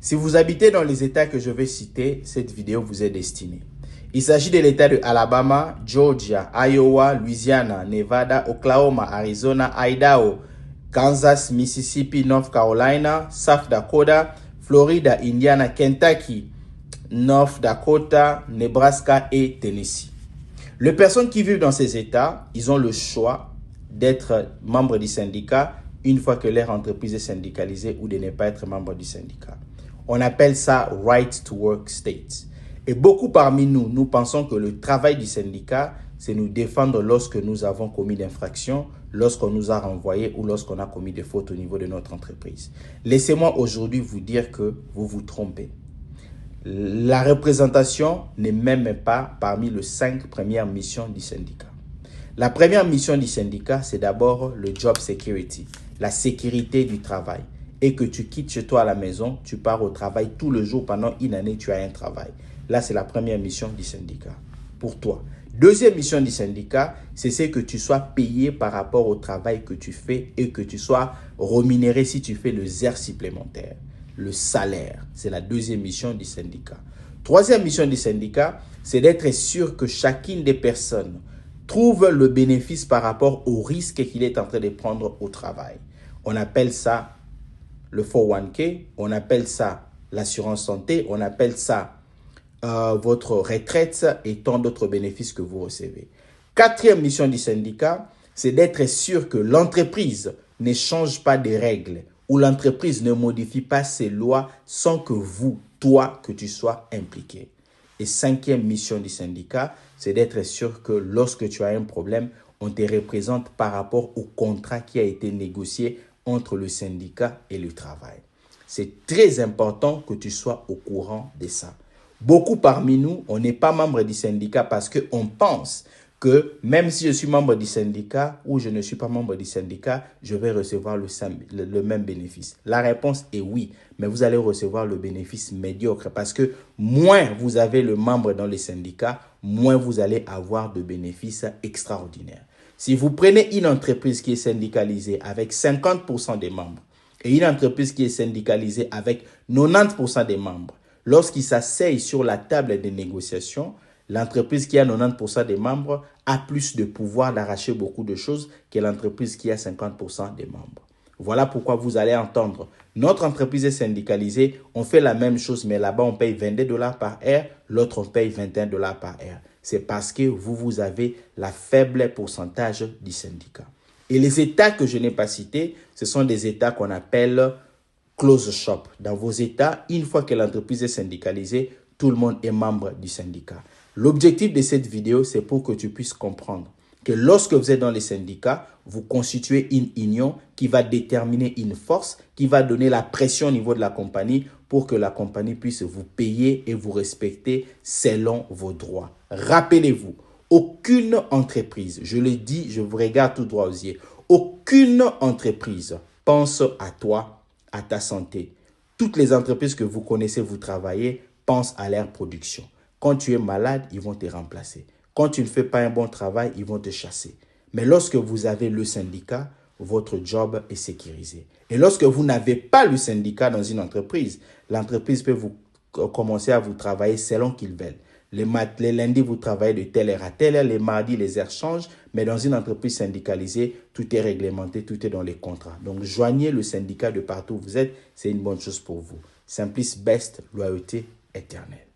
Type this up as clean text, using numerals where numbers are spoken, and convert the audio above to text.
Si vous habitez dans les États que je vais citer, cette vidéo vous est destinée. Il s'agit de l'État de Alabama, Georgia, Iowa, Louisiana, Nevada, Oklahoma, Arizona, Idaho, Kansas, Mississippi, North Carolina, South Dakota, Florida, Indiana, Kentucky, North Dakota, Nebraska et Tennessee. Les personnes qui vivent dans ces États, ils ont le choix d'être membres du syndicat une fois que leur entreprise est syndicalisée ou de ne pas être membre du syndicat. On appelle ça « right to work states ». Et beaucoup parmi nous, nous pensons que le travail du syndicat, c'est nous défendre lorsque nous avons commis d'infractions, lorsqu'on nous a renvoyés ou lorsqu'on a commis des fautes au niveau de notre entreprise. Laissez-moi aujourd'hui vous dire que vous vous trompez. La représentation n'est même pas parmi les 5 premières missions du syndicat. La première mission du syndicat, c'est d'abord le job security, la sécurité du travail. Et que tu quittes chez toi à la maison, tu pars au travail tout le jour pendant une année, tu as un travail. Là, c'est la première mission du syndicat pour toi. Deuxième mission du syndicat, c'est que tu sois payé par rapport au travail que tu fais et que tu sois rémunéré si tu fais les heures supplémentaires. Le salaire, c'est la deuxième mission du syndicat. Troisième mission du syndicat, c'est d'être sûr que chacune des personnes trouve le bénéfice par rapport au risque qu'il est en train de prendre au travail. On appelle ça le 401k, on appelle ça l'assurance santé, on appelle ça votre retraite et tant d'autres bénéfices que vous recevez. Quatrième mission du syndicat, c'est d'être sûr que l'entreprise ne change pas des règles ou l'entreprise ne modifie pas ses lois sans que vous, toi, que tu sois impliqué. Et cinquième mission du syndicat, c'est d'être sûr que lorsque tu as un problème, on te représente par rapport au contrat qui a été négocié entre le syndicat et le travail. C'est très important que tu sois au courant de ça. Beaucoup parmi nous, on n'est pas membre du syndicat parce qu'on pense que même si je suis membre du syndicat ou je ne suis pas membre du syndicat, je vais recevoir le même bénéfice. La réponse est oui, mais vous allez recevoir le bénéfice médiocre parce que moins vous avez le membre dans les syndicats, moins vous allez avoir de bénéfices extraordinaires. Si vous prenez une entreprise qui est syndicalisée avec 50% des membres et une entreprise qui est syndicalisée avec 90% des membres, lorsqu'ils s'asseyent sur la table des négociations, l'entreprise qui a 90% des membres a plus de pouvoir d'arracher beaucoup de choses que l'entreprise qui a 50% des membres. Voilà pourquoi vous allez entendre, notre entreprise est syndicalisée, on fait la même chose, mais là-bas on paye $22 par heure, l'autre on paye $21 par heure. C'est parce que vous avez la faible pourcentage du syndicat. Et les États que je n'ai pas cités, ce sont des États qu'on appelle close shop. Dans vos États, une fois que l'entreprise est syndicalisée, tout le monde est membre du syndicat. L'objectif de cette vidéo, c'est pour que tu puisses comprendre que lorsque vous êtes dans les syndicats, vous constituez une union qui va déterminer une force, qui va donner la pression au niveau de la compagnie pour que la compagnie puisse vous payer et vous respecter selon vos droits. Rappelez-vous, aucune entreprise, je le dis, je vous regarde tout droit aux yeux, aucune entreprise pense à toi, à ta santé. Toutes les entreprises que vous connaissez, vous travaillez, pensent à leur production. Quand tu es malade, ils vont te remplacer. Quand tu ne fais pas un bon travail, ils vont te chasser. Mais lorsque vous avez le syndicat, votre job est sécurisé. Et lorsque vous n'avez pas le syndicat dans une entreprise, l'entreprise peut vous commencer à vous travailler selon qu'ils veulent. Les lundis, vous travaillez de telle heure à telle heure. Les mardis, les heures changent. Mais dans une entreprise syndicalisée, tout est réglementé, tout est dans les contrats. Donc, joignez le syndicat de partout où vous êtes. C'est une bonne chose pour vous. Simplice Best, loyauté éternelle.